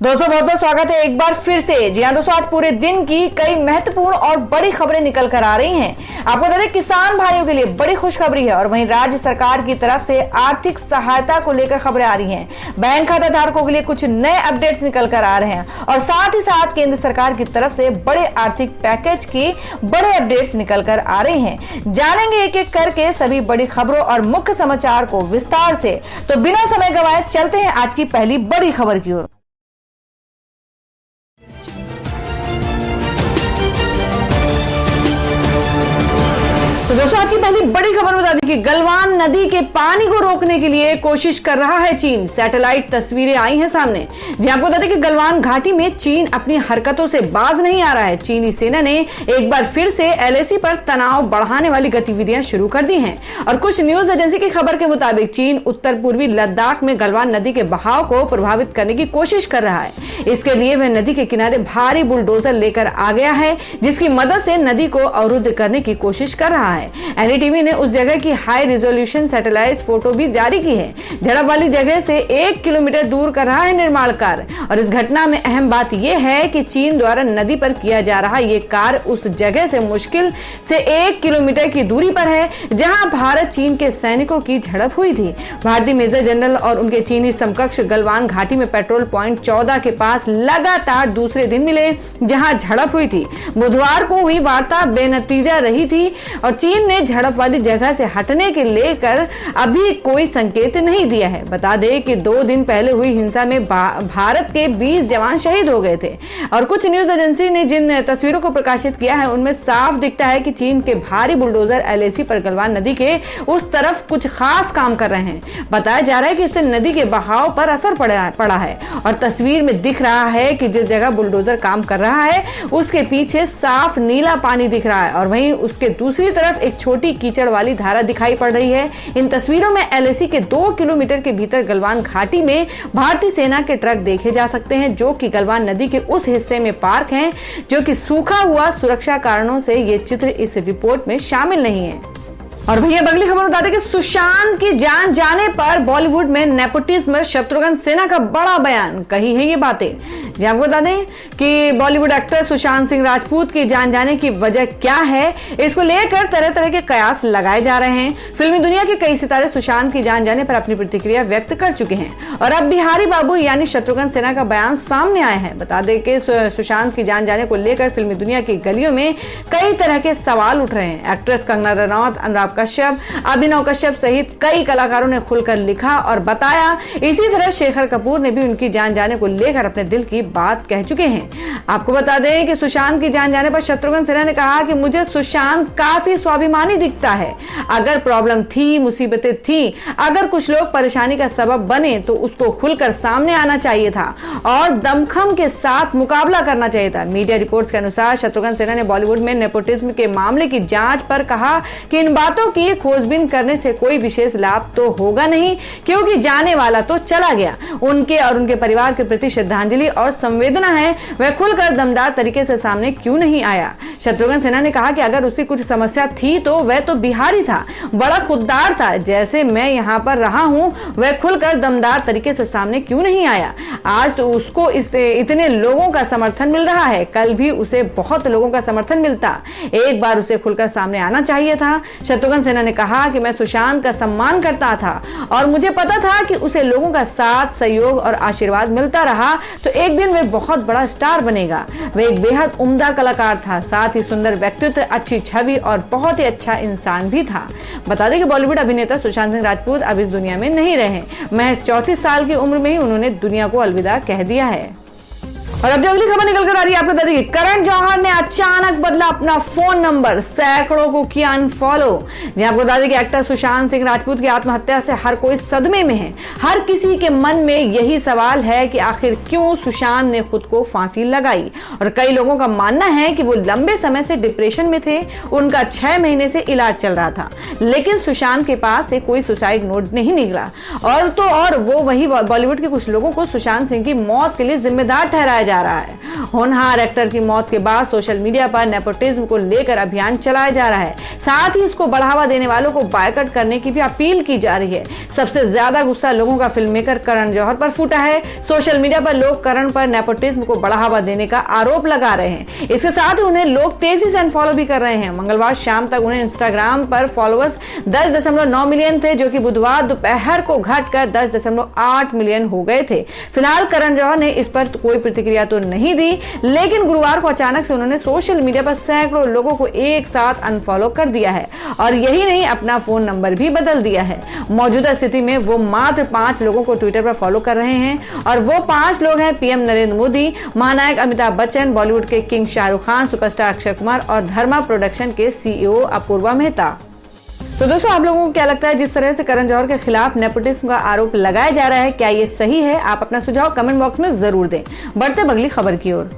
दोस्तों बहुत बहुत स्वागत है एक बार फिर से। जी हाँ दोस्तों, आज पूरे दिन की कई महत्वपूर्ण और बड़ी खबरें निकल कर आ रही हैं। आपको बता दें, किसान भाइयों के लिए बड़ी खुशखबरी है और वहीं राज्य सरकार की तरफ से आर्थिक सहायता को लेकर खबरें आ रही हैं। बैंक खाता धारकों के लिए कुछ नए अपडेट्स निकल कर आ रहे हैं और साथ ही साथ केंद्र सरकार की तरफ से बड़े आर्थिक पैकेज की बड़े अपडेट्स निकल कर आ रहे हैं। जानेंगे एक एक करके सभी बड़ी खबरों और मुख्य समाचार को विस्तार से। तो बिना समय गवाए चलते हैं आज की पहली बड़ी खबर की ओर। तो दोस्तों, आज की पहली बड़ी खबर बता दें कि गलवान नदी के पानी को रोकने के लिए कोशिश कर रहा है चीन। सैटेलाइट तस्वीरें आई हैं सामने। जी आपको बता दें कि गलवान घाटी में चीन अपनी हरकतों से बाज नहीं आ रहा है। चीनी सेना ने एक बार फिर से एलएसी पर तनाव बढ़ाने वाली गतिविधियां शुरू कर दी हैं और कुछ न्यूज एजेंसी की खबर के मुताबिक चीन उत्तर पूर्वी लद्दाख में गलवान नदी के बहाव को प्रभावित करने की कोशिश कर रहा है। इसके लिए वह नदी के किनारे भारी बुलडोजर लेकर आ गया है, जिसकी मदद से नदी को अवरुद्ध करने की कोशिश कर रहा है। एनडीटीवी ने उस जगह की हाई रिजोल्यूशन सैटेलाइट फोटो भी जारी की है। झड़प वाली जगह से 1 किलोमीटर दूर कर रहा है निर्माण कार्य और इस घटना में अहम बात यह है कि चीन द्वारा नदी पर किया जा रहा ये कार्य उस जगह से मुश्किल से 1 किलोमीटर की दूरी पर है जहां भारत चीन के सैनिकों की झड़प हुई थी। भारतीय मेजर जनरल और उनके चीनी समकक्ष गलवान घाटी में पेट्रोल पॉइंट 14 के पास लगातार दूसरे दिन मिले जहां झड़प हुई थी। बुधवार को हुई वार्ता बेनतीजा रही थी और चीन ने झड़प वाली जगह से हटने के लेकर अभी कोई संकेत नहीं दिया है। बता दें कि 2 दिन पहले हुई हिंसा में भारत के 20 जवान शहीद हो गए थे और कुछ न्यूज एजेंसी ने जिन तस्वीरों को प्रकाशित किया है उनमें साफ दिखता है कि चीन के भारी बुलडोजर एलएसी पर गलवान नदी के उस तरफ कुछ खास काम कर रहे हैं। बताया जा रहा है कि इससे नदी के बहाव पर असर पड़ा है और तस्वीर में दिख रहा है कि जिस जगह बुलडोजर काम कर रहा है उसके पीछे साफ नीला पानी दिख रहा है और वहीं उसके दूसरी तरफ एक छोटी कीचड़ वाली धारा दिखाई पड़ रही है। इन तस्वीरों में एलएसी के 2 किलोमीटर के भीतर गलवान घाटी में भारतीय सेना के ट्रक देखे जा सकते हैं जो कि गलवान नदी के उस हिस्से में पार्क हैं जो कि सूखा हुआ। सुरक्षा कारणों से ये चित्र इस रिपोर्ट में शामिल नहीं है। और भैया अगली खबर बता दें कि सुशांत की जान जाने पर बॉलीवुड में नेपोटिज्म शत्रुघ्न सिन्हा का बड़ा बयान। कही है ये बातें। जी आपको बता दें कि बॉलीवुड एक्टर सुशांत सिंह राजपूत की जान जाने की वजह क्या है, इसको लेकर तरह तरह के कयास लगाए जा रहे हैं। फिल्मी दुनिया के कई सितारे सुशांत की जान जाने पर अपनी प्रतिक्रिया व्यक्त कर चुके हैं और अब बिहारी बाबू यानी शत्रुघ्न सिन्हा का बयान सामने आया है। बता दें कि सुशांत की जान जाने को लेकर फिल्मी दुनिया की गलियों में कई तरह के सवाल उठ रहे हैं। एक्ट्रेस कंगना रनौत, अनुराग कश्यप, अभिनव कश्यप सहित कई कलाकारों ने खुलकर लिखा और बताया। इसी तरह शेखर कपूर ने भी उनकी जान जाने को लेकर अपने दिल की बात कह चुके हैं। आपको बता दें कि सुशांत की जान जाने पर शत्रुघ्न सिन्हा ने कहा कि मुझे सुशांत काफी स्वाभिमानी दिखता है। अगर प्रॉब्लम थी, मुसीबतें थी, अगर कुछ लोग परेशानी का सबब बने तो उसको खुलकर सामने आना चाहिए था और दमखम के साथ मुकाबला करना चाहिए था। मीडिया रिपोर्ट्स के अनुसार शत्रुघ्न सिन्हा ने बॉलीवुड में नेपोटिज्म के मामले की जांच पर कहा कि इन बातों की खोजबीन करने से कोई विशेष लाभ तो होगा नहीं क्योंकि जाने वाला तो चला गया। उनके और उनके परिवार के प्रति श्रद्धांजलि और संवेदना है, वह खुलकर दमदार तरीके से सामने क्यों नहीं आया। शत्रुघ्न सिन्हा ने कहा कि अगर उसकी कुछ समस्या थी तो वह तो बिहारी था, बड़ा खुददार था। जैसे मैं यहाँ पर रहा हूँ, वह खुलकर दमदार तरीके से सामने क्यों नहीं आया। आज तो उसको इतने लोगों का समर्थन मिल रहा है, कल भी उसे बहुत लोगों का समर्थन मिलता। एक बार उसे खुलकर सामने आना चाहिए था। शत्रुघ्न सिन्हा ने कहा कि मैं सुशांत का सम्मान करता था और मुझे पता था कि उसे लोगों का साथ, सहयोग और आशीर्वाद मिलता रहा तो एक दिन वह बहुत बड़ा स्टार बनेगा। वह एक बेहद उम्दा कलाकार था, साथ ही सुंदर व्यक्तित्व, अच्छी छवि और बहुत ही अच्छा इंसान भी था। बता दें कि बॉलीवुड अभिनेता सुशांत सिंह राजपूत अब इस दुनिया में नहीं रहे। महज 34 साल की उम्र में ही उन्होंने दुनिया को अलविदा कह दिया है। और अब जो अगली खबर निकल कर आ रही है आपको बता दें कि करण जौहर ने अचानक बदला अपना फोन नंबर, सैकड़ों को किया अनफॉलो। जी आपको बता दें कि एक्टर सुशांत सिंह राजपूत की आत्महत्या से हर कोई सदमे में है। हर किसी के मन में यही सवाल है कि आखिर क्यों सुशांत ने खुद को फांसी लगाई और कई लोगों का मानना है कि वो लंबे समय से डिप्रेशन में थे। उनका 6 महीने से इलाज चल रहा था लेकिन सुशांत के पास से कोई सुसाइड नोट नहीं निकला और वो वही बॉलीवुड के कुछ लोगों को सुशांत सिंह की मौत के लिए जिम्मेदार ठहराया जा रहा है। होनहार एक्टर की मौत के बाद सोशल मीडिया पर नेपोटिज्म को लेकर अभियान चलाया जा रहा है। साथ ही इसको बढ़ावा देने वालों को बायकॉट करने की भी अपील की जा रही है। सबसे ज्यादा गुस्सा लोगों का फिल्म मेकर करण जौहर पर फूटा है। सोशल मीडिया पर लोग करण पर नेपोटिज्म को बढ़ावा देने का आरोप लगा रहे हैं। इसके साथ ही उन्हें लोग तेजी से अनफॉलो भी कर रहे हैं। मंगलवार शाम तक उन्हें इंस्टाग्राम पर फॉलोअर्स 10.9 मिलियन थे, जो कि बुधवार दोपहर को घटकर 10.8 मिलियन हो गए थे। फिलहाल करण जौहर ने इस पर कोई प्रतिक्रिया तो नहीं दी, लेकिन गुरुवार को अचानक से उन्होंने सोशल मीडिया पर सैकड़ों लोगों को एक साथ अनफॉलो कर दिया है और यही नहीं, अपना फोन नंबर भी बदल दिया है। मौजूदा स्थिति में वो मात्र 5 लोगों को ट्विटर पर फॉलो कर रहे हैं और वो 5 लोग हैं पीएम नरेंद्र मोदी, महानायक अमिताभ बच्चन, बॉलीवुड के किंग शाहरुख खान, सुपरस्टार अक्षय कुमार और धर्मा प्रोडक्शन के सीईओ अपूर्वा मेहता। तो दोस्तों, आप लोगों को क्या लगता है जिस तरह से करण जौहर के खिलाफ नेपोटिज्म का आरोप लगाया जा रहा है, क्या ये सही है? आप अपना सुझाव कमेंट बॉक्स में जरूर दें। बढ़ते अगली खबर की ओर।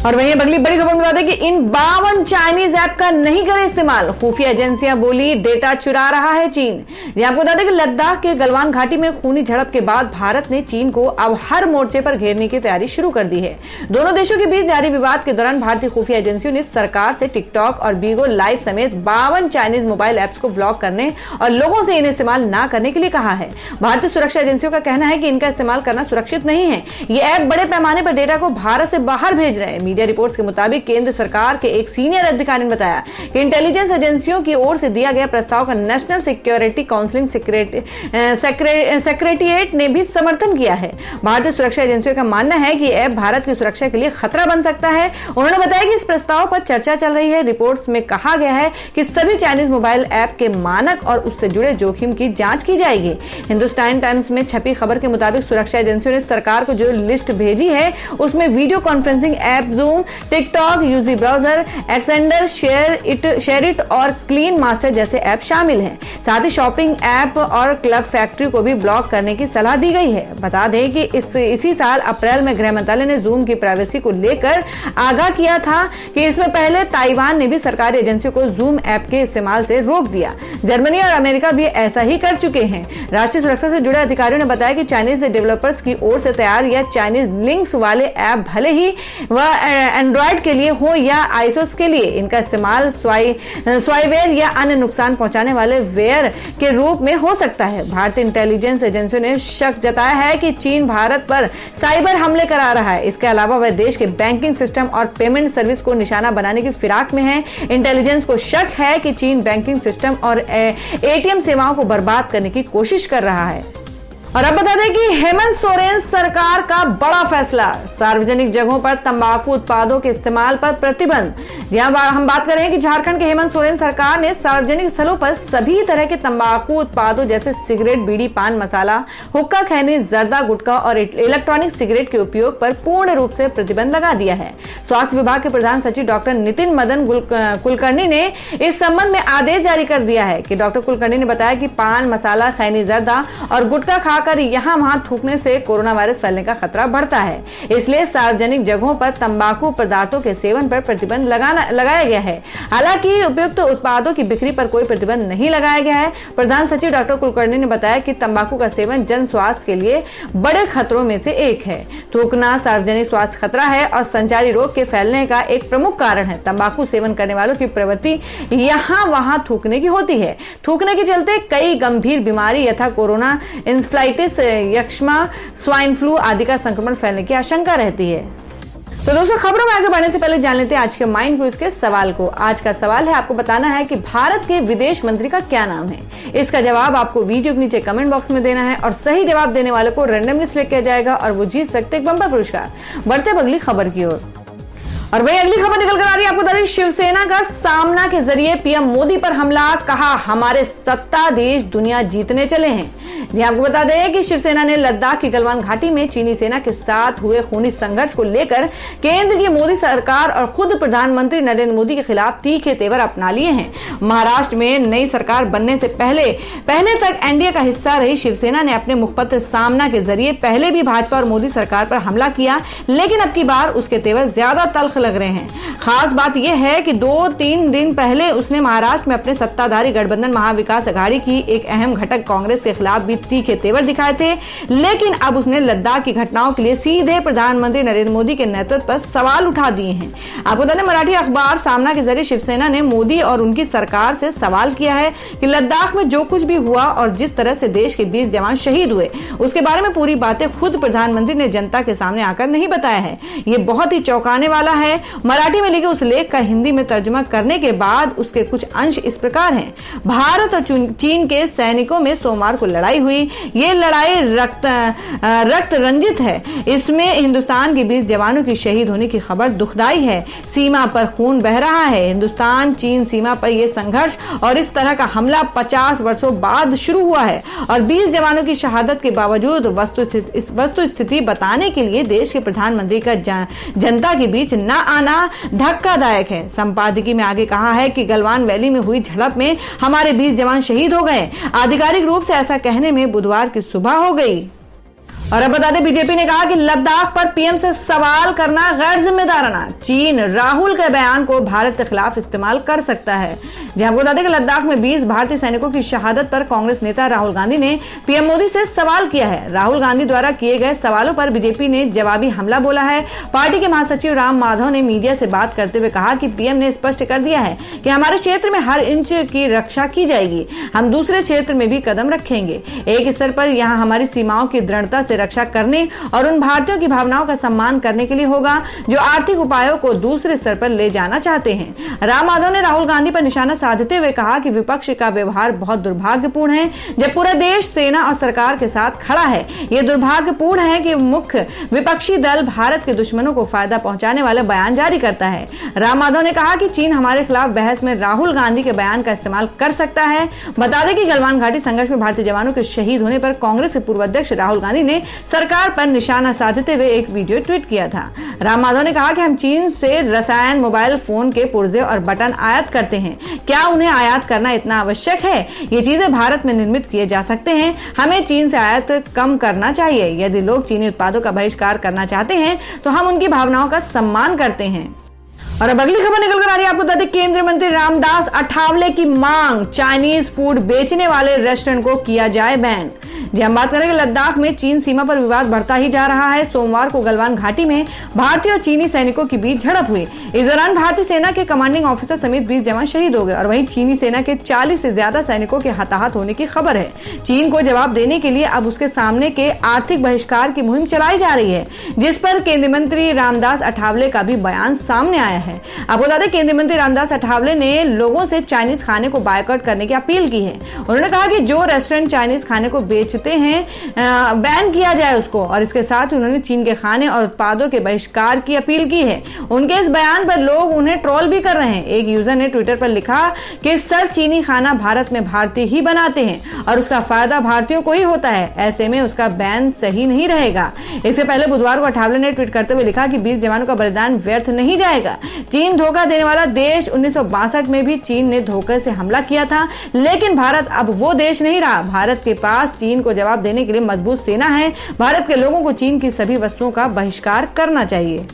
और वहीं अगली बड़ी खबर बता दें कि इन 52 चाइनीज ऐप का नहीं करें इस्तेमाल। खुफिया एजेंसियां बोली डेटा चुरा रहा है चीन। आपको बता दें कि लद्दाख के गलवान घाटी में खूनी झड़प के बाद भारत ने चीन को अब हर मोर्चे पर घेरने की तैयारी शुरू कर दी है। दोनों देशों के बीच जारी विवाद के दौरान भारतीय खुफिया एजेंसियों ने सरकार से टिकटॉक और बीगो लाइव समेत 52 चाइनीज मोबाइल ऐप्स को ब्लॉक करने और लोगों से इन्हें इस्तेमाल न करने के लिए कहा है। भारतीय सुरक्षा एजेंसियों का कहना है कि इनका इस्तेमाल करना सुरक्षित नहीं है। ये ऐप बड़े पैमाने पर डेटा को भारत से बाहर भेज रहे हैं। मीडिया रिपोर्ट्स के मुताबिक केंद्र सरकार के एक सीनियर अधिकारी ने बताया कि इंटेलिजेंस एजेंसियों की ओर से दिया गया प्रस्ताव का नेशनल सिक्योरिटी काउंसिलिंग सेक्रेटेरिएट ने भी समर्थन किया है। भारतीय सुरक्षा एजेंसियों का मानना है कि ऐप भारत की सुरक्षा के लिए खतरा बन सकता है। उन्होंने बताया कि इस प्रस्ताव पर चर्चा चल रही है। रिपोर्ट्स में कहा गया है कि सभी चाइनीज मोबाइल ऐप के मानक और उससे जुड़े जोखिम की जांच की जाएगी। हिंदुस्तान टाइम्स में छपी खबर के मुताबिक सुरक्षा एजेंसियों ने सरकार को जो लिस्ट भेजी है उसमें video conferencing app Zoom, TikTok, UC browser, Xender, SHAREit और क्लीन मास्टर जैसे ऐप शामिल हैं। साथ ही शॉपिंग ऐप और क्लब फैक्ट्री को भी ब्लॉक करने की सलाह दी गई है। बता दें कि इसी साल अप्रैल में गृह मंत्रालय ने जूम की प्राइवेसी को लेकर आगाह किया था कि इसमें पहले ताइवान ने भी सरकारी एजेंसियों को जूम ऐप के इस्तेमाल से रोक दिया। जर्मनी और अमेरिका भी ऐसा ही कर चुके हैं। राष्ट्रीय सुरक्षा से जुड़े अधिकारियों ने बताया कि चाइनीज डेवलपर्स की ओर से तैयार या चाइनीज लिंक्स वाले ऐप भले ही वह एंड्रॉइड के लिए हो या आईओएस के लिए, इनका इस्तेमाल स्पाईवेयर या अन्य नुकसान पहुंचाने वाले वेयर के रूप में हो सकता है। भारतीय इंटेलिजेंस एजेंसियों ने शक जताया है कि चीन भारत पर साइबर हमले करा रहा है। इसके अलावा वह देश के बैंकिंग सिस्टम और पेमेंट सर्विस को निशाना बनाने की फिराक में है। इंटेलिजेंस को शक है कि चीन बैंकिंग सिस्टम और एटीएम सेवाओं को बर्बाद करने की कोशिश कर रहा है। और अब बता दें कि हेमंत सोरेन सरकार का बड़ा फैसला, सार्वजनिक जगहों पर तंबाकू उत्पादों के इस्तेमाल पर प्रतिबंध। जहां हम बात कर रहे हैं कि झारखंड के हेमंत सोरेन सरकार ने सार्वजनिक स्थलों पर सभी तरह के तंबाकू उत्पादों जैसे सिगरेट, बीड़ी, पान मसाला, हुक्का, खैनी, जर्दा, गुटखा और इलेक्ट्रॉनिक सिगरेट के उपयोग पर पूर्ण रूप से प्रतिबंध लगा दिया है। स्वास्थ्य विभाग के प्रधान सचिव डॉक्टर नितिन मदन कुलकर्णी ने इस संबंध में आदेश जारी कर दिया है कि डॉक्टर कुलकर्णी ने बताया कि पान मसाला, खैनी, जर्दा और गुटखा कर यहां वहां थूकने से कोरोना वायरस फैलने का खतरा बढ़ता है। इसलिए सार्वजनिक जगहों पर तंबाकू पदार्थों के सेवन पर प्रतिबंध लगाया गया है। हालांकि उपयुक्त उत्पादों की बिक्री पर कोई प्रतिबंध नहीं लगाया गया है। प्रधान सचिव डॉक्टर कुलकर्णी ने बताया कि तंबाकू का सेवन जन स्वास्थ्य के लिए बड़े खतरों में से एक है। थूकना सार्वजनिक स्वास्थ्य खतरा है और संचारी रोग के फैलने का एक प्रमुख कारण है। तंबाकू सेवन करने वालों की प्रवृत्ति यहां वहां थूकने की होती है। थूकने के चलते कई गंभीर बीमारी यथा कोरोना, इंसेफ्लाइटिस, यक्ष्मा, स्वाइन फ्लू आदि का संक्रमण फैलने की आशंका रहती है। तो दोस्तों, खबरों में आगे बढ़ने से पहले जान लेते हैं आज के माइंड क्विज के सवाल को। आज का सवाल है, आपको बताना है कि भारत के विदेश मंत्री का क्या नाम है। इसका जवाब आपको वीडियो के नीचे कमेंट बॉक्स में देना है और सही जवाब देने वाले को रैंडमली सिलेक्ट किया जाएगा और वो जीत सकते एक बम्पर पुरस्कार। बढ़ते अगली खबर की ओर। और वही अगली खबर निकल कर आ रही है, आपको बता दें शिवसेना का सामना के जरिए पीएम मोदी पर हमला, कहा हमारे सत्ताधीश दुनिया जीतने चले हैं। जी आपको बता दें कि शिवसेना ने लद्दाख की गलवान घाटी में चीनी सेना के साथ हुए खूनी संघर्ष को लेकर केंद्र की मोदी सरकार और खुद प्रधानमंत्री नरेंद्र मोदी के खिलाफ तीखे तेवर अपना लिए हैं। महाराष्ट्र में नई सरकार बनने से पहले तक एनडीए का हिस्सा रही शिवसेना ने अपने मुखपत्र सामना के जरिए पहले भी भाजपा और मोदी सरकार पर हमला किया, लेकिन अब की बार उसके तेवर ज्यादा तल्ख लग रहे हैं। खास बात यह है कि 2-3 दिन पहले उसने महाराष्ट्र में अपने सत्ताधारी गठबंधन महाविकास अघाड़ी की एक अहम घटक कांग्रेस के खिलाफ काफी तीखे तेवर दिखाए थे, लेकिन अब उसने लद्दाख की घटनाओं के लिए सीधे प्रधानमंत्री नरेंद्र मोदी के नेतृत्व पर सवाल उठा दिए हैं। आपको बता दें, मराठी अखबार सामना के जरिए शिवसेना ने मोदी और उनकी सरकार से सवाल किया है कि लद्दाख में जो कुछ भी हुआ और जिस तरह से देश के 20 जवान शहीद हुए, उसके बारे में पूरी बातें खुद प्रधानमंत्री ने जनता के सामने आकर नहीं बताया है। ये बहुत ही चौंकाने वाला है। मराठी में लिखे उस लेख का हिंदी में तर्जुमा करने के बाद उसके कुछ अंश इस प्रकार हैं। भारत और चीन के सैनिकों में सोमवार को लड़ाई हुई। ये लड़ाई रक्त रंजित है। इसमें हिंदुस्तान के 20 जवानों की शहीद होने की खबर दुखदाई है। सीमा पर खून बह रहा है। हिंदुस्तान चीन सीमा पर यह संघर्ष और इस तरह का हमला 50 वर्षों बाद शुरू हुआ है और 20 जवानों की शहादत के बावजूद वस्तु स्थिति बताने के लिए देश के प्रधानमंत्री का जनता के बीच न आना धक्कादायक है। संपादकीय में आगे कहा है कि गलवान वैली में हुई झड़प में हमारे 20 जवान शहीद हो गए। आधिकारिक रूप से ऐसा कहने में बुधवार की सुबह हो गई। और अब बता दें, बीजेपी ने कहा कि लद्दाख पर पीएम से सवाल करना गैर जिम्मेदाराना। चीन राहुल के बयान को भारत के खिलाफ इस्तेमाल कर सकता है। जहां बता दें कि लद्दाख में 20 भारतीय सैनिकों की शहादत पर कांग्रेस नेता राहुल गांधी ने पीएम मोदी से सवाल किया है। राहुल गांधी द्वारा किए गए सवालों पर बीजेपी ने जवाबी हमला बोला है। पार्टी के महासचिव राम माधव ने मीडिया से बात करते हुए कहा कि पीएम ने स्पष्ट कर दिया है कि हमारे क्षेत्र में हर इंच की रक्षा की जाएगी। हम दूसरे क्षेत्र में भी कदम रखेंगे। एक स्तर पर यहां हमारी सीमाओं की दृढ़ता से रक्षा करने और उन भारतीयों की भावनाओं का सम्मान करने के लिए होगा जो आर्थिक उपायों को दूसरे स्तर पर ले जाना चाहते हैं। राम माधव ने राहुल गांधी पर निशाना साधते हुए कहा कि विपक्ष का व्यवहार बहुत दुर्भाग्यपूर्ण है। जब पूरा देश सेना और सरकार के साथ खड़ा है, यह दुर्भाग्यपूर्ण है कि मुख्य विपक्षी दल भारत के दुश्मनों को फायदा पहुंचाने वाले बयान जारी करता है। राम माधव ने कहा कि चीन हमारे खिलाफ बहस में राहुल गांधी के बयान का इस्तेमाल कर सकता है। बता दें कि गलवान घाटी संघर्ष में भारतीय जवानों के शहीद होने पर कांग्रेस के पूर्व अध्यक्ष राहुल गांधी ने सरकार पर निशाना साधते हुए एक वीडियो ट्वीट किया था। राम माधव ने कहा कि हम चीन से रसायन, मोबाइल फोन के पुर्जे और बटन आयात करते हैं। क्या उन्हें आयात करना इतना आवश्यक है? ये चीजें भारत में निर्मित किए जा सकते हैं। हमें चीन से आयात कम करना चाहिए। यदि लोग चीनी उत्पादों का बहिष्कार करना चाहते हैं तो हम उनकी भावनाओं का सम्मान करते हैं। और अब अगली खबर निकल कर आ रही है। आपको बता दें, केंद्रीय मंत्री रामदास अठावले की मांग, चाइनीज फूड बेचने वाले रेस्टोरेंट को किया जाए बैन। जी हम बात करेंगे, लद्दाख में चीन सीमा पर विवाद बढ़ता ही जा रहा है। सोमवार को गलवान घाटी में भारतीय और चीनी सैनिकों के बीच झड़प हुई। इस दौरान भारतीय सेना के कमांडिंग ऑफिसर समेत 20 जवान शहीद हो गए और वहीं चीनी सेना के 40 से ज्यादा सैनिकों के हताहत होने की खबर है। चीन को जवाब देने के लिए अब उसके सामने के आर्थिक बहिष्कार की मुहिम चलाई जा रही है, जिस पर केंद्रीय मंत्री रामदास अठावले का भी बयान सामने आया है। आपको बता दें, केंद्रीय मंत्री रामदास अठावले ने लोगों से चाइनीज खाने को बायकॉट करने की अपील की है। उन्होंने कहा कि जो रेस्टोरेंट चाइनीज खाने को बेचते हैं बैन किया जाए उसको, और इसके साथ उन्होंने चीन के खाने और उत्पादों के बहिष्कार की अपील की है। उनके इस बयान पर लोग उन्हें ट्रोल भी कर रहे हैं। एक यूजर ने ट्विटर पर लिखा कि सर, चीनी खाना भारत में भारतीय ही बनाते हैं और उसका फायदा भारतीयों को ही होता है। ऐसे में उसका बैन सही नहीं रहेगा। इससे पहले बुधवार को अठावले ने ट्वीट करते हुए लिखा कि 20 जवानों का बलिदान व्यर्थ नहीं जाएगा। चीन धोखा देने वाला देश। 1962 में भी चीन ने धोखे से हमला किया था, लेकिन भारत अब वो देश नहीं रहा। भारत के पास चीन को जवाब देने के लिए मजबूत सेना है। भारत के लोगों को चीन की सभी वस्तुओं का बहिष्कार करना चाहिए।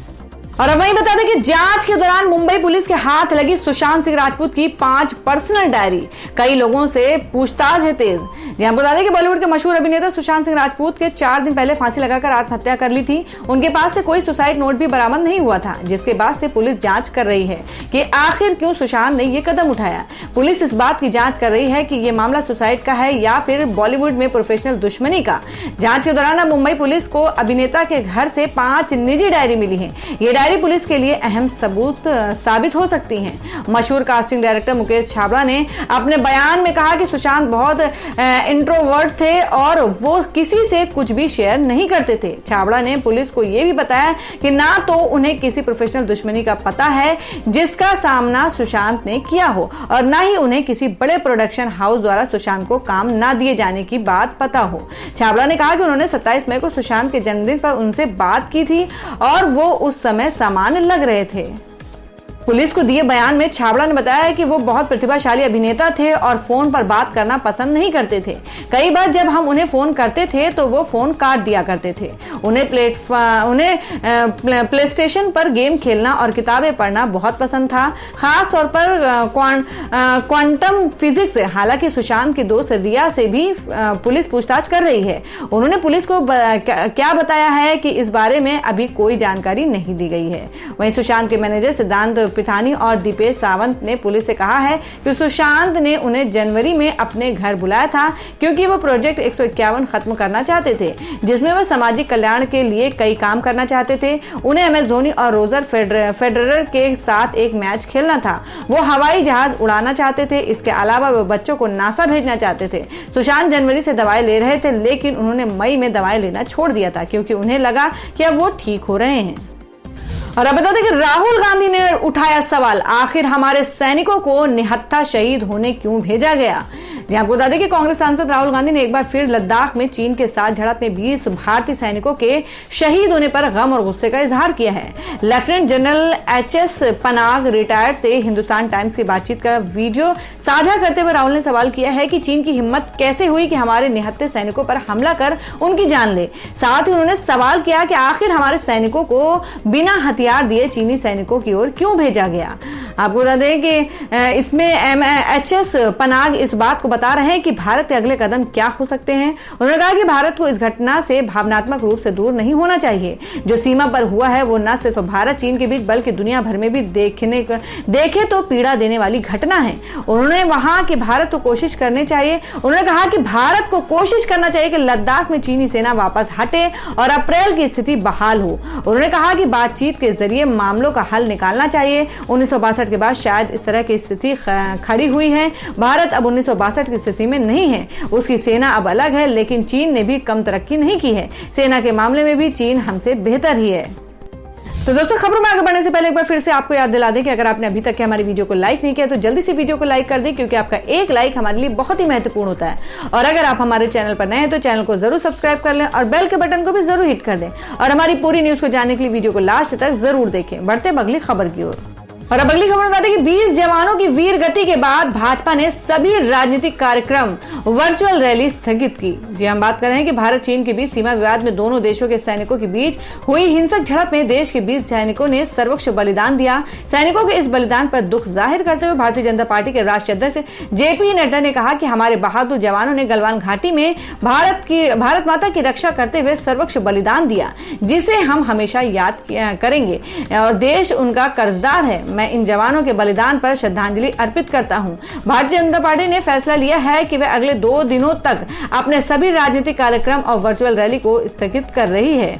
और अब वहीं बता दें कि जांच के दौरान मुंबई पुलिस के हाथ लगी सुशांत सिंह राजपूत की 5 पर्सनल डायरी। कई लोगों से पूछताछ है तेज। जहां बता दें कि बॉलीवुड के मशहूर अभिनेता सुशांत सिंह राजपूत के 4 दिन पहले फांसी लगाकर आत्महत्या कर ली थी। उनके पास से कोई सुसाइड नोट भी बरामद नहीं हुआ था, जिसके बाद से पुलिस जांच कर रही है कि आखिर क्यों सुशांत ने ये कदम उठाया। पुलिस इस बात की जांच कर रही है कि ये मामला सुसाइड का है या फिर बॉलीवुड में प्रोफेशनल दुश्मनी का। जांच के दौरान अब मुंबई पुलिस को अभिनेता के घर से 5 निजी डायरी मिली है। ये डायरी पुलिस के लिए अहम सबूत साबित हो सकती हैं। मशहूर कास्टिंग डायरेक्टर मुकेश छाबड़ा ने अपने बयान में कहा कि सुशांत बहुत इंट्रोवर्ट थे और वो किसी से कुछ भी शेयर नहीं करते थे। छाबड़ा ने पुलिस को यह भी बताया कि ना तो उन्हें किसी प्रोफेशनल दुश्मनी का पता है जिसका सामना सुशांत ने किया हो, और ना ही उन्हें किसी बड़े प्रोडक्शन हाउस द्वारा सुशांत को काम ना दिए जाने की बात पता हो। छाबड़ा ने कहा कि उन्होंने 27 मई को सुशांत के जन्मदिन पर उनसे बात की थी और वो उस समय सामान्य लग रहे थे। पुलिस को दिए बयान में छाबड़ा ने बताया कि वो बहुत प्रतिभाशाली अभिनेता थे और फोन पर बात करना पसंद नहीं करते थे। कई बार जब हम उन्हें फोन करते थे तो वो फोन काट दिया करते थे। उन्हें प्ले स्टेशन पर गेम खेलना और किताबें पढ़ना बहुत पसंद था, खास तौर पर क्वांटम फिजिक्स। हालांकि सुशांत की दोस्त रिया से भी पुलिस पूछताछ कर रही है। उन्होंने पुलिस को क्या बताया है कि इस बारे में अभी कोई जानकारी नहीं दी गई है। वहीं सुशांत के मैनेजर सिद्धांत पिथानी और दीपेश सावंत ने पुलिस से कहा है कि सुशांत ने उन्हें जनवरी में अपने घर बुलाया था क्योंकि वो प्रोजेक्ट 151 खत्म करना चाहते थे, जिसमें वो सामाजिक कल्याण के लिए कई काम करना चाहते थे। उन्हें MS धोनी और रोजर फेडरर के साथ एक मैच खेलना था। वो हवाई जहाज उड़ाना चाहते थे। इसके अलावा वो बच्चों को नासा भेजना चाहते थे। सुशांत जनवरी से दवाई ले रहे थे, लेकिन उन्होंने मई में दवाई लेना छोड़ दिया था क्योंकि उन्हें लगा कि अब वो ठीक हो रहे हैं। और अब बता दें कि राहुल गांधी ने उठाया सवाल, आखिर हमारे सैनिकों को निहत्था शहीद होने क्यों भेजा गया। जी आपको बता दें कि कांग्रेस सांसद राहुल गांधी ने एक बार फिर लद्दाख में चीन के साथ झड़प में 20 भारतीय सैनिकों के शहीद होने पर गम और गुस्से का इजहार किया है। Lieutenant general HS Panag retired से हिंदुस्तान टाइम्स की बातचीत का वीडियो साझा करते हुए राहुल ने सवाल किया है कि चीन की हिम्मत कैसे हुई कि हमारे निहत्थे सैनिकों पर हमला कर उनकी जान ले। साथ ही उन्होंने सवाल किया कि आखिर हमारे सैनिकों को बिना हथियार दिए चीनी सैनिकों की ओर क्यों भेजा गया। आपको बता दें कि इसमें HS पनाग इस बात को बता रहे हैं कि भारत के अगले कदम क्या हो सकते हैं। उन्होंने कहा कि भारत को इस घटना से भावनात्मक रूप से दूर नहीं होना चाहिए। जो सीमा पर हुआ है वो न सिर्फ भारत चीन के बीच बल्कि दुनिया भर में भी देखे तो पीड़ा देने वाली घटना है। उन्होंने वहां कि भारत को कोशिश करनी चाहिए। उन्होंने कहा कि भारत को कोशिश करना चाहिए कि लद्दाख में चीनी सेना वापस हटे और अप्रैल की स्थिति बहाल हो। उन्होंने कहा कि बातचीत के जरिए मामलों का हल निकालना चाहिए। 1962 के बाद शायद इस तरह की स्थिति खड़ी हुई है। भारत अब 1962 की स्थिति में नहीं है। उसकी सेना अब अलग है, लेकिन चीन ने भी कम तरक्की नहीं की है। सेना के मामले में भी चीन हमसे बेहतर ही है। तो दोस्तों, खबरों में आगे बढ़ने से पहले एक बार फिर से आपको याद दिला दें कि अगर आपने अभी तक हमारी वीडियो को लाइक नहीं किया तो जल्दी से वीडियो को लाइक कर दें, क्योंकि आपका एक लाइक हमारे लिए बहुत ही महत्वपूर्ण होता है। और अगर आप हमारे चैनल पर नए हैं तो चैनल को जरूर सब्सक्राइब कर लें और बेल के बटन को भी जरूर हिट कर दें। और हमारी पूरी न्यूज को जानने के लिए वीडियो को लास्ट तक जरूर देखें। बढ़ते अगली खबर की ओर। और अब अगली खबर बता दें कि 20 जवानों की वीर गति के बाद भाजपा ने सभी राजनीतिक कार्यक्रम वर्चुअल रैली स्थगित की। जी हम बात कर रहे हैं कि भारत चीन के बीच सीमा विवाद में दोनों देशों के सैनिकों के बीच हुई हिंसक झड़प में देश के 20 सैनिकों ने सर्वोच्च बलिदान दिया। सैनिकों के इस बलिदान पर दुख जाहिर करते हुए भारतीय जनता पार्टी के राष्ट्रीय अध्यक्ष JP नड्डा ने कहा कि हमारे बहादुर जवानों ने गलवान घाटी में भारत माता की रक्षा करते हुए सर्वोच्च बलिदान दिया, जिसे हम हमेशा याद करेंगे और देश उनका कर्जदार है। मैं इन जवानों के बलिदान पर श्रद्धांजलि अर्पित करता हूं। भारतीय जनता पार्टी ने फैसला लिया है कि वह अगले 2 दिनों तक अपने सभी राजनीतिक कार्यक्रम और वर्चुअल रैली को स्थगित कर रही है।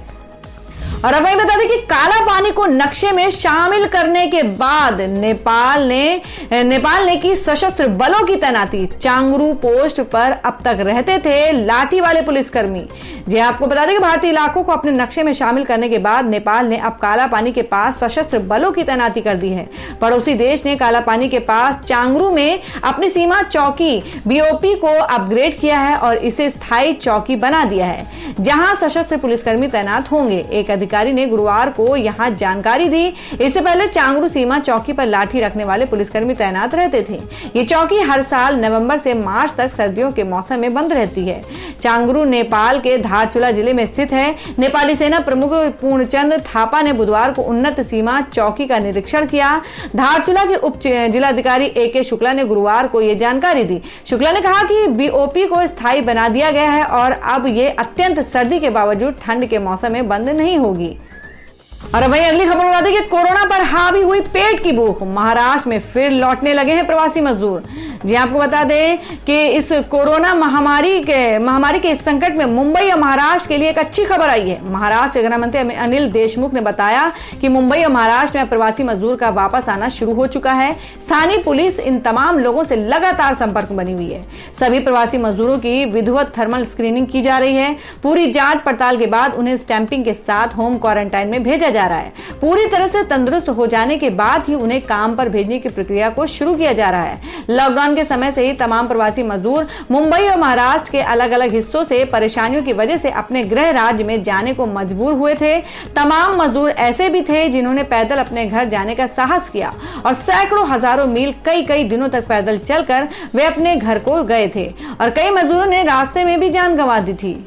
और अब वही बता दें कि काला पानी को नक्शे में शामिल करने के बाद नेपाल ने की सशस्त्र बलों की तैनाती। चांगरू पोस्ट पर अब तक रहते थे लाठी वाले पुलिसकर्मी। जी आपको बता दें कि भारतीय इलाकों को अपने नक्शे में शामिल करने के बाद नेपाल ने अब काला पानी के पास सशस्त्र बलों की तैनाती कर दी है। पड़ोसी देश ने काला पानी के पास चांगरू में अपनी सीमा चौकी BOP को अपग्रेड किया है और इसे स्थायी चौकी बना दिया है, जहां सशस्त्र पुलिसकर्मी तैनात होंगे। एक अधिकारी ने गुरुवार को यहां जानकारी दी। इससे पहले चांगरू सीमा चौकी पर लाठी रखने वाले पुलिसकर्मी तैनात रहते थे। ये चौकी हर साल नवंबर से मार्च तक सर्दियों के मौसम में बंद रहती है। चांगरू नेपाल के धारचूला जिले में स्थित है। नेपाली सेना प्रमुख पूर्णचंद थापा ने बुधवार को उन्नत सीमा चौकी का निरीक्षण किया। धारचूला के उप जिलाधिकारी AK शुक्ला ने गुरुवार को यह जानकारी दी। शुक्ला ने कहा कि BOP को स्थायी बना दिया गया है और अब ये अत्यंत सर्दी के बावजूद ठंड के मौसम में बंद नहीं होगी। और अब वही अगली खबर बता दें कि कोरोना पर हावी हुई पेट की भूख। महाराष्ट्र में फिर लौटने लगे हैं प्रवासी मजदूर। जी आपको बता दें कि इस कोरोना महामारी के इस संकट में मुंबई और महाराष्ट्र के लिए एक अच्छी खबर आई है। महाराष्ट्र गृह मंत्री अनिल देशमुख ने बताया कि मुंबई और महाराष्ट्र में प्रवासी मजदूर का वापस आना शुरू हो चुका है। स्थानीय पुलिस इन तमाम लोगों से लगातार संपर्क बनी हुई है। सभी प्रवासी मजदूरों की विधिवत थर्मल स्क्रीनिंग की जा रही है। पूरी जांच पड़ताल के बाद उन्हें स्टैंपिंग के साथ होम क्वारंटाइन में भेजा जा रहा है। पूरी तरह से तंदुरुस्त हो जाने के बाद ही उन्हें काम पर भेजने की प्रक्रिया को शुरू किया जा रहा है। लॉकडाउन लॉकडाउन के समय से ही तमाम प्रवासी मजदूर मुंबई और महाराष्ट्र के अलग अलग हिस्सों से परेशानियों की वजह से अपने गृह राज्य में जाने को मजबूर हुए थे। तमाम मजदूर ऐसे भी थे जिन्होंने पैदल अपने घर जाने का साहस किया और सैकड़ों हजारों मील कई दिनों तक पैदल चलकर वे अपने घर को गए थे और कई मजदूरों ने रास्ते में भी जान गंवा दी थी।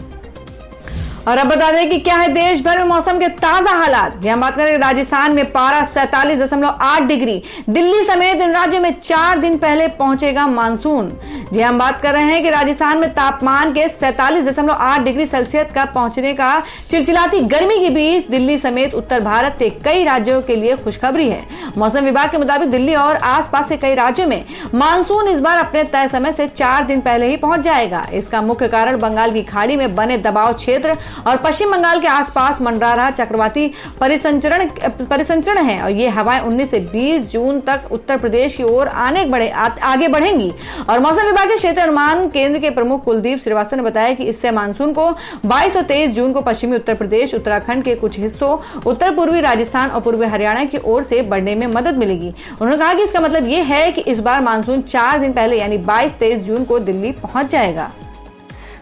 और अब बता दें कि क्या है देश भर में मौसम के ताजा हालात। जी हम बात करें राजस्थान में पारा 47.8 डिग्री, दिल्ली समेत इन राज्यों में 4 दिन पहले पहुंचेगा मानसून। जी हम बात कर रहे हैं कि राजस्थान में तापमान के 47.8 डिग्री सेल्सियस का पहुंचने का चिलचिलाती गर्मी के बीच दिल्ली समेत उत्तर भारत के कई राज्यों के लिए खुशखबरी है। मौसम विभाग के मुताबिक दिल्ली और आसपास के कई राज्यों में मानसून इस बार अपने तय समय से 4 दिन पहले ही पहुंच जाएगा। इसका मुख्य कारण बंगाल की खाड़ी में बने दबाव क्षेत्र और पश्चिम बंगाल के आसपास मंडरा रहा चक्रवाती परिसंचरण है और ये हवाएं 19 से 20 जून तक उत्तर प्रदेश की ओर आगे बढ़ेंगी। और मौसम विभाग के क्षेत्र अनुमान केंद्र के प्रमुख कुलदीप श्रीवास्तव ने बताया कि इससे मानसून को 22 और 23 जून को पश्चिमी उत्तर प्रदेश, उत्तराखंड के कुछ हिस्सों, उत्तर पूर्वी राजस्थान और पूर्वी हरियाणा की ओर से बढ़ने में मदद मिलेगी। उन्होंने कहा कि इसका मतलब ये है कि इस बार मानसून 4 दिन पहले यानी 22-23 जून को दिल्ली पहुंच जाएगा।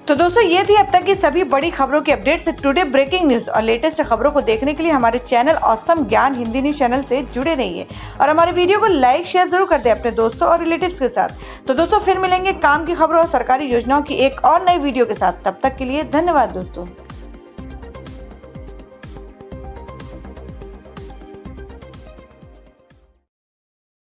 तो दोस्तों ये थी अब तक की सभी बड़ी खबरों की अपडेट्स। टुडे ब्रेकिंग न्यूज और लेटेस्ट खबरों को देखने के लिए हमारे चैनल ऑसम ज्ञान हिंदी न्यूज चैनल से जुड़े रहिए और हमारे वीडियो को लाइक शेयर जरूर कर दें अपने दोस्तों और रिलेटिव्स के साथ। तो दोस्तों फिर मिलेंगे काम की खबरों और सरकारी योजनाओं की एक और नई वीडियो के साथ। तब तक के लिए धन्यवाद दोस्तों।